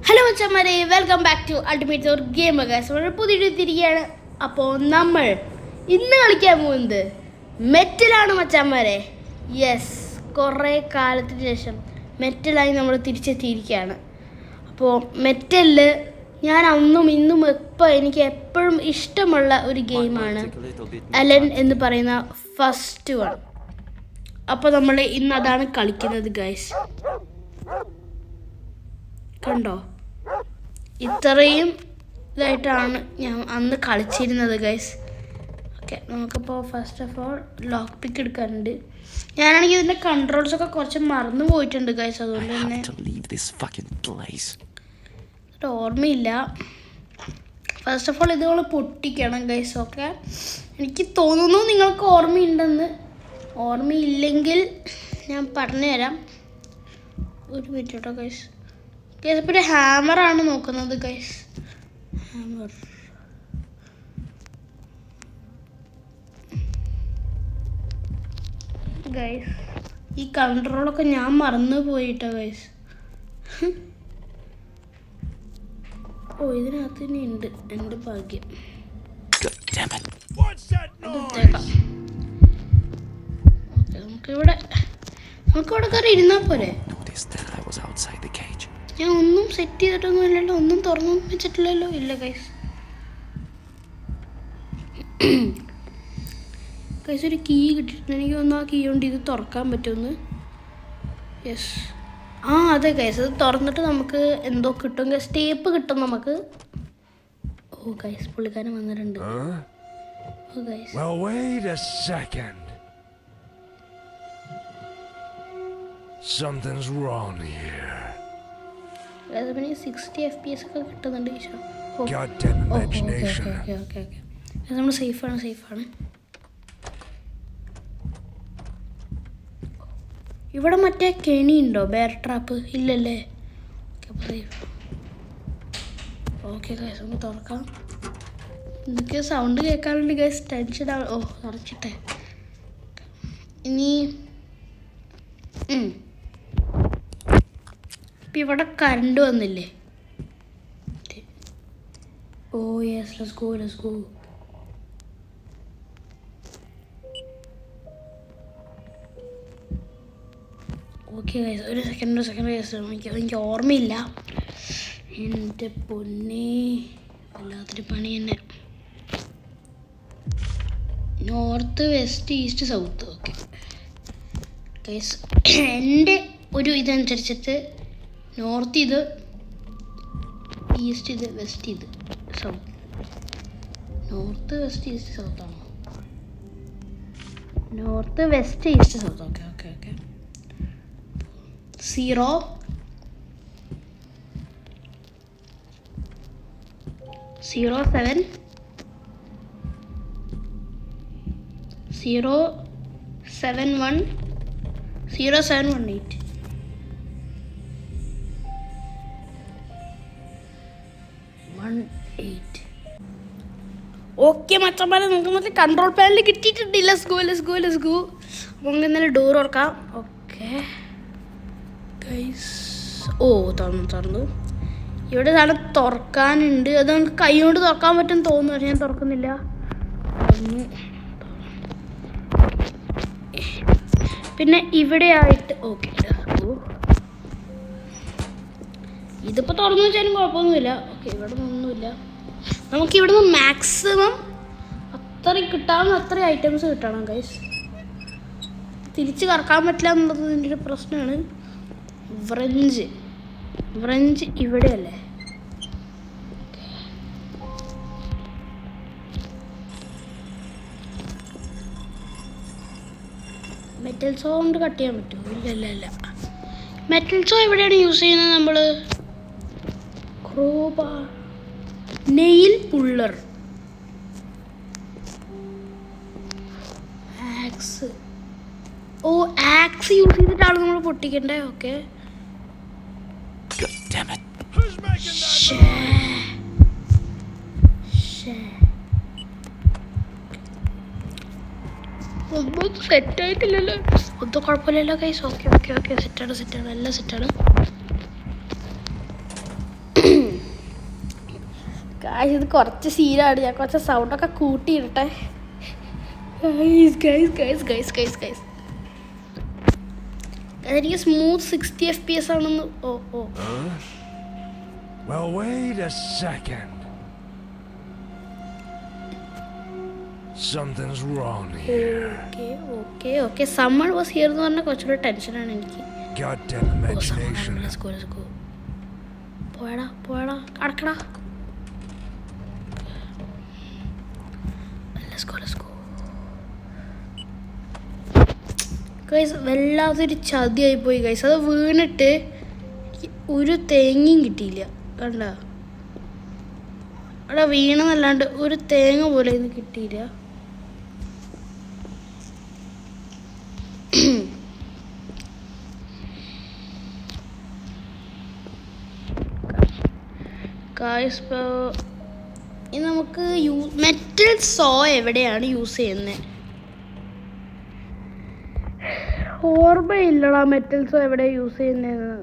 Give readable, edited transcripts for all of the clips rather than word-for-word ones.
Hello മച്ചന്മാരെ, welcome back to ultimate or game guys. നമ്മൾ പുതിയൊരു തിരികെയാണ്. അപ്പോൾ നമ്മൾ ഇന്ന് കളിക്കാൻ പോകുന്നത് മെറ്റലാണ് മച്ചന്മാരെ. യെസ്, കുറേ കാലത്തിന് ശേഷം മെറ്റലായി നമ്മൾ തിരിച്ചെത്തിയിരിക്കുകയാണ്. അപ്പോൾ മെറ്റലിൽ ഞാൻ അന്നും ഇന്നും എനിക്ക് എപ്പോഴും ഇഷ്ടമുള്ള ഒരു ഗെയിമാണ് അലൻ എന്ന് പറയുന്ന ഫസ്റ്റ് വൺ. അപ്പോൾ നമ്മൾ ഇന്ന് അതാണ് കളിക്കുന്നത് ഗൈസ്. കണ്ടോ, ഇത്രയും ഇതായിട്ടാണ് ഞാൻ അന്ന് കളിച്ചിരുന്നത് ഗൈസ്. ഓക്കെ, നമുക്കിപ്പോൾ ഫസ്റ്റ് ഓഫ് ഓൾ ലോക്ക് പിക്ക് എടുക്കാറുണ്ട്. ഞാനാണെങ്കിൽ ഇതിൻ്റെ കൺട്രോൾസൊക്കെ കുറച്ച് മറന്നു പോയിട്ടുണ്ട് ഗൈസ്. അതുകൊണ്ട് തന്നെ ഓർമ്മയില്ല. ഫസ്റ്റ് ഓഫ് ഓൾ ഇതുപോലെ പൊട്ടിക്കണം ഗൈസ്. ഓക്കെ, എനിക്ക് തോന്നുന്നു നിങ്ങൾക്ക് ഓർമ്മയുണ്ടെന്ന്. ഓർമ്മയില്ലെങ്കിൽ ഞാൻ പറഞ്ഞുതരാം. ഒരു മിനിറ്റ് കേട്ടോ ഗൈസ്. ഗൈസ്, ഇപ്പോൾ ഒരു ഹാമറാണ് നോക്കുന്നത് ഗൈസ്. ഹാമർ ഗൈസ്, ഈ കൺട്രോളൊക്കെ ഞാൻ മറന്നു പോയിട്ടോ ഗൈസ്. ഓ, ഇതിനകത്ത് തന്നെ ഉണ്ട്. എൻ്റെ ഭാഗ്യം. നമുക്കിവിടെ കയറി ഇരുന്നാൽ പോരെ. ഞാൻ ഒന്നും സെറ്റ് ചെയ്തിട്ടൊന്നും ഇല്ലല്ലോ, ഒന്നും തുറന്നു വെച്ചിട്ടില്ലല്ലോ. ഇല്ല ഗൈസ്. ഗൈസ്, ഒരു കീ കിട്ടിയിട്ടുണ്ട്. എനിക്ക് തോന്നുന്നു ആ കീ കൊണ്ട് ഇത് തുറക്കാൻ പറ്റുമെന്ന്. യെസ്, അതെ ഗൈസ്, അത് തുറന്നിട്ട് നമുക്ക് എന്തോ കിട്ടും ഗൈസ്. ടേപ്പ് കിട്ടും നമുക്ക്. ഓ ഗൈസ്, പുള്ളിക്കാരൻ വന്നിട്ടുണ്ട്. ഓ guys, something's wrong here. 60 FPS ഒക്കെ കിട്ടുന്നുണ്ട്. Goddamn imagination. നമ്മൾ സേഫാണ്. ഇവിടെ മറ്റേ കെണി ഉണ്ടോ? ബെയർ ട്രാപ്പ് ഇല്ലല്ലേ? ഓക്കെ ഗൈസ്, നമുക്ക് തുറക്കാം. എന്തൊക്കെ സൗണ്ട് കേൾക്കാറുണ്ട് ഗൈസ്. ടെൻഷൻ ആവും. ഓ, തുറച്ചിട്ടെ. ഇനി ഇപ്പം ഇവിടെ കറണ്ട് വന്നില്ലേ? Oh yes, let's go. Okay guys, ഒരു സെക്കൻഡ് ഗൈസ്. എനിക്ക് ഓർമ്മയില്ല. എൻ്റെ പൊന്നെ, വല്ലാത്തൊരു പണി തന്നെ. North, west, east, south. Okay guys, എൻ്റെ ഒരു ഇതനുസരിച്ചിട്ട് നോർത്ത് ഇത്, ഈസ്റ്റ് ഇത്, വെസ്റ്റ് ഇത്, south. North, west, east, south ആണോ? North, west, east, south. Okay 0 0 7 0 7 1 0 7 1 8. Okay മച്ചന്മാരെ, നമുക്ക് മറ്റേ കൺട്രോൾ പാനൽ കിട്ടിയിട്ടുണ്ട്. Let's go. അപ്പോൾ നമുക്ക് എന്നാലും ഡോർ തുറക്കാം. ഓക്കെ ഗൈസ്, ഓ തുറന്നു. ഇവിടെ സാധനം തുറക്കാനുണ്ട്. അത് നമുക്ക് കൈ കൊണ്ട് തുറക്കാൻ പറ്റും തോന്നുന്നു. പക്ഷേ ഞാൻ തുറക്കുന്നില്ല. പിന്നെ ഇവിടെ ആയിട്ട് ഓക്കെ, ഇതിപ്പോൾ തുറന്നു വെച്ചാലും കുഴപ്പമൊന്നുമില്ല. ഓക്കെ, ഇവിടെ ഒന്നുമില്ല. നമുക്ക് ഇവിടെ നിന്ന് മാക്സിമം അത്രയും കിട്ടാവുന്ന അത്രയും ഐറ്റംസ് കിട്ടണം ഗൈസ്. തിരിച്ച് കറക്കാൻ പറ്റില്ല എന്നുള്ളത് ഇതിൻ്റെ ഒരു പ്രശ്നമാണ്. വ്രഞ്ച് ഇവിടെയല്ലേ? മെറ്റൽ സോ കൊണ്ട് കട്ട് ചെയ്യാൻ പറ്റുമോ? ഇല്ല. മെറ്റൽ സോ എവിടെയാണ് യൂസ് ചെയ്യുന്നത് നമ്മൾ? Crowbar, nail puller, axe. Oh, axe use ചെയ്തിട്ടാണ് നമ്മൾ പൊട്ടിക്കണ്ടേ? ഓക്കെ, ഒന്നും സെറ്റായിട്ടില്ലല്ലോ. ഒന്നും കുഴപ്പമില്ലല്ലോ ഗൈസ്. ഓക്കെ സെറ്റാണ്, എല്ലാം സെറ്റാണ്. ഗൈസ് ഇത് കുറച്ച് സീനാണ്. ഞാൻ കുറച്ച് സൗണ്ടൊക്കെ കൂട്ടിയിട്ടെ. എനിക്ക് സ്മൂത്ത് 60 FPS ആണെന്ന്. ഓ Well, wait a second. Something's wrong here. Okay. Someone was here എന്ന് പറഞ്ഞാൽ കുറച്ചുകൂടെ ടെൻഷനാണ് എനിക്ക്. Goddamn imagination. Let's go. പോയടാ അടക്കടാ. Let's go. ഗൈസ് വല്ലാത്തൊരു ചതിയായി പോയി ഗൈസ്. അത് വീണിട്ട് ഒരു തേങ്ങയും കിട്ടിയില്ല. കണ്ട അവിടെ വീണെന്നല്ലാണ്ട് ഒരു തേങ്ങ പോലെ ഒന്നും കിട്ടിയില്ല. ഗൈസ് ഇനി നമുക്ക് മെറ്റൽ സോ എവിടെയാണ് യൂസ് ചെയ്യുന്നത്? ഓർമ്മയില്ലടാ മെറ്റൽ സോ എവിടെ യൂസ് ചെയ്യുന്നതെന്ന്.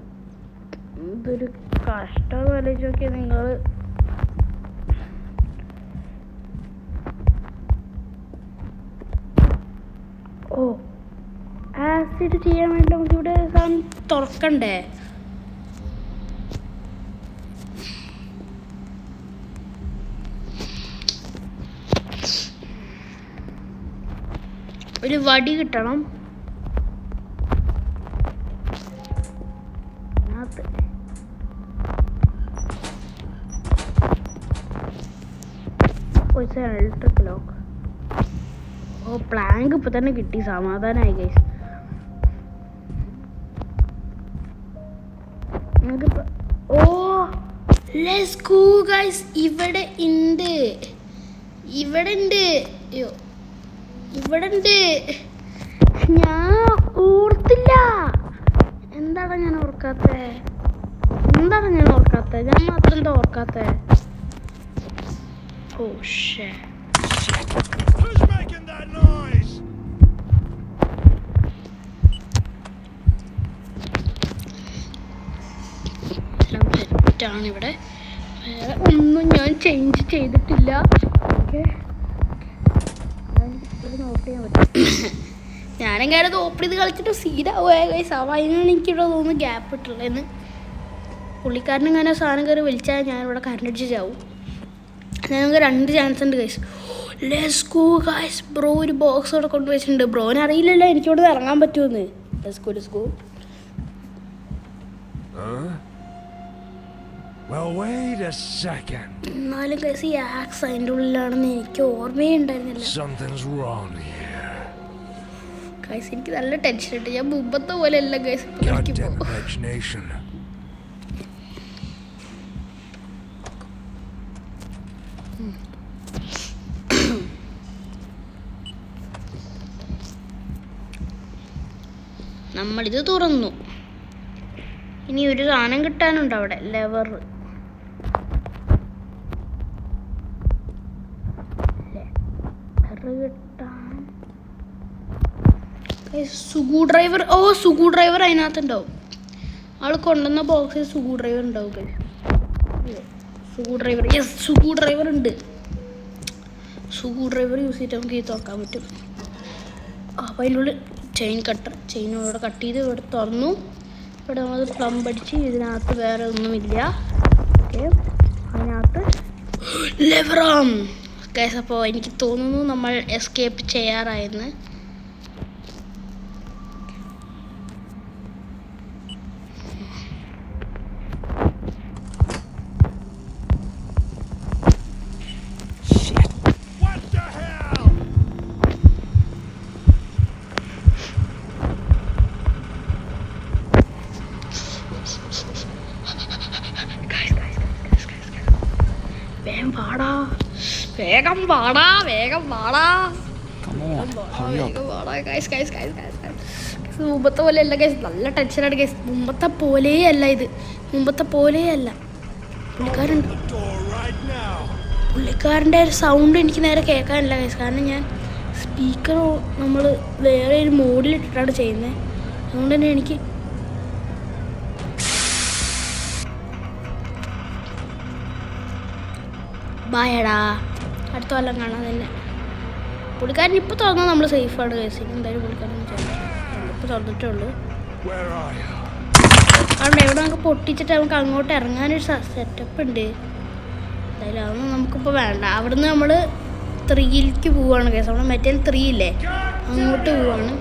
ഇതൊരു കഷ്ടം ആലോചിച്ച് നോക്കിയാൽ നിങ്ങൾ. ആസിഡ് ചെയ്യാൻ വേണ്ടി നമുക്ക് ഇവിടെ സാധനം തുറക്കണ്ടേ? ഒരു വടി കിട്ടണം. Electric lock. പ്ലാങ്ക് ഇപ്പൊ തന്നെ കിട്ടി. സമാധാനമായി ഗൈസ്. Let's go guys. ഇവിടെ ഉണ്ട്. ഞാൻ ഓർത്തില്ല. എന്താണ് ഞാൻ ഓർക്കാത്ത? ഞാൻ മാത്രം എന്താ ഓർക്കാത്ത? Oh shit. Who's making that noise? എല്ലാം തെറ്റാണ് ഇവിടെ. വേറെ ഒന്നും ഞാൻ ചേഞ്ച് ചെയ്തിട്ടില്ല. നോട്ട് ചെയ്യാൻ പറ്റും. ഞാനെങ്ങാനും ഓപ്പൺ ചെയ്ത് കളിച്ചിട്ട് സീനാവുക ഗൈസ്. അതിനാണ് എനിക്കിവിടെ തോന്നുന്നു ഗ്യാപ്പ് ഇട്ടുള്ളതെന്ന്. പുള്ളിക്കാരനെങ്ങനെ സാധനം കയറി വലിച്ചാൽ ഞാനിവിടെ കരണ്ടടിച്ച് ചാവും. ഞങ്ങൾക്ക് 2 ചാൻസ് ഉണ്ട് guys. Let's go guys. Bro ഒരു ബോക്സ് അവിടെ കൊണ്ടുവച്ചിട്ടുണ്ട്. ബ്രോന് അറിയില്ലല്ലോ എനിക്കിവിടെ ഇറങ്ങാൻ പറ്റുമെന്ന്. Let's go. Well, wait a second. എന്നാലും ഗൈസ് ഈ ആക്സ് അതിൻ്റെ ഉള്ളിലാണെന്ന് എനിക്ക് ഓർമ്മയേ ഉണ്ടായിരുന്നില്ല. Something's wrong here. ഗൈസ് എനിക്ക് നല്ല ടെൻഷൻ ഉണ്ട്. ഞാൻ മുമ്പത്തെ പോലെ അല്ല ഗൈസ്. Goddamn imagination. നമ്മളിത് തുറന്നു. ഇനി ഒരു സാധനം കിട്ടാനുണ്ട് അവിടെ. ലെവർ കിട്ടാൻ. സുഗു ഡ്രൈവർ. സുഗു ഡ്രൈവർ അതിനകത്തുണ്ടാവും. ആൾ കൊണ്ടുവന്ന ബോക്സിൽ സുഗു ഡ്രൈവർ ഉണ്ടാവും. സുഗു ഡ്രൈവർ ഉണ്ട്. സുഗു ഡ്രൈവർ യൂസ് ചെയ്തിട്ട് നമുക്ക് ഇത് തുറക്കാൻ പറ്റും. അപ്പോൾ അതിനുള്ളിൽ ചെയിൻ ഇവിടെ കട്ട് ചെയ്ത് ഇവിടെ തുറന്നു. ഇവിടെ നമ്മൾ പ്ലംബ് അടിച്ച്. ഇതിനകത്ത് വേറെ ഒന്നുമില്ല. ഓക്കെ, അതിനകത്ത് ലെവറാം ഗൈസ്. അപ്പോൾ എനിക്ക് തോന്നുന്നു നമ്മൾ എസ്കേപ്പ് ചെയ്യാറായെന്ന്. വേഗം വാടാ. മുമ്പത്തെ പോലെയല്ല ഗൈസ്. നല്ല ടെൻഷനാണ് ഗൈസ്. മുമ്പത്തെ പോലെയല്ല ഇത്. പുള്ളിക്കാരൻ്റെ ഒരു സൗണ്ട് എനിക്ക് നേരെ കേൾക്കാനില്ല ഗൈസ്. കാരണം ഞാൻ സ്പീക്കർ നമ്മൾ വേറെ ഒരു മോഡിലിട്ടിട്ടാണ് ചെയ്യുന്നത്. അതുകൊണ്ട് തന്നെ എനിക്ക് ബായടാ, അടുത്ത കൊല്ലം കാണാൻ തന്നെ. പുള്ളിക്കാരൻ ഇപ്പോൾ തുറന്നാൽ നമ്മൾ സേഫാണ് കേസ്. എന്തായാലും പുള്ളിക്കാരൻ ഇപ്പോൾ തുറന്നിട്ടേ ഉള്ളൂ. Where are you? കാരണം എവിടെ നമുക്ക് പൊട്ടിച്ചിട്ട് നമുക്ക് അങ്ങോട്ട് ഇറങ്ങാനൊരു സെറ്റപ്പ് ഉണ്ട്. എന്തായാലും അതൊന്നും നമുക്കിപ്പോൾ വേണ്ട. അവിടുന്ന് നമ്മൾ 3ലേക്ക് പോവുകയാണ് കേസ്. നമ്മൾ മെറ്റൽ 3 ഇല്ലേ, അങ്ങോട്ട് പോവുകയാണ്.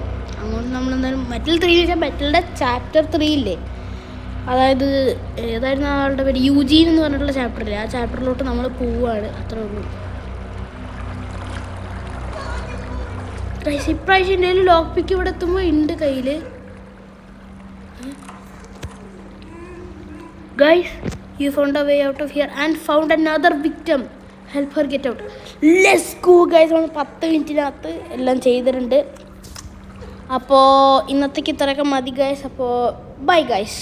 അങ്ങോട്ട് നമ്മൾ എന്തായാലും മെറ്റൽ 3 എന്ന് വെച്ചാൽ മെറ്റലിൻ്റെ ചാപ്റ്റർ 3 ഇല്ലേ, അതായത് ഏതായിരുന്നു ആളുടെ പേര്, യൂജീൻ എന്ന് പറഞ്ഞിട്ടുള്ള ചാപ്റ്ററില്ലേ, ആ ചാപ്റ്ററിലോട്ട് നമ്മൾ പോവുകയാണ്. അത്രേ ഉള്ളൂ. ഇപ്രാവശ്യം എൻ്റെ കയ്യിൽ ലോക്ക് പിക്ക് ഇവിടെ എത്തുമ്പോൾ ഉണ്ട് കയ്യിൽ. Guys, U found a way out of here and found another victim. Help Har get out. Let's go guys. നമ്മൾ 10 മിനിറ്റിനകത്ത് എല്ലാം ചെയ്തിട്ടുണ്ട്. അപ്പോൾ ഇന്നത്തേക്ക് ഇത്രയൊക്കെ മതി ഗൈസ്. അപ്പോൾ ബൈ ഗൈസ്.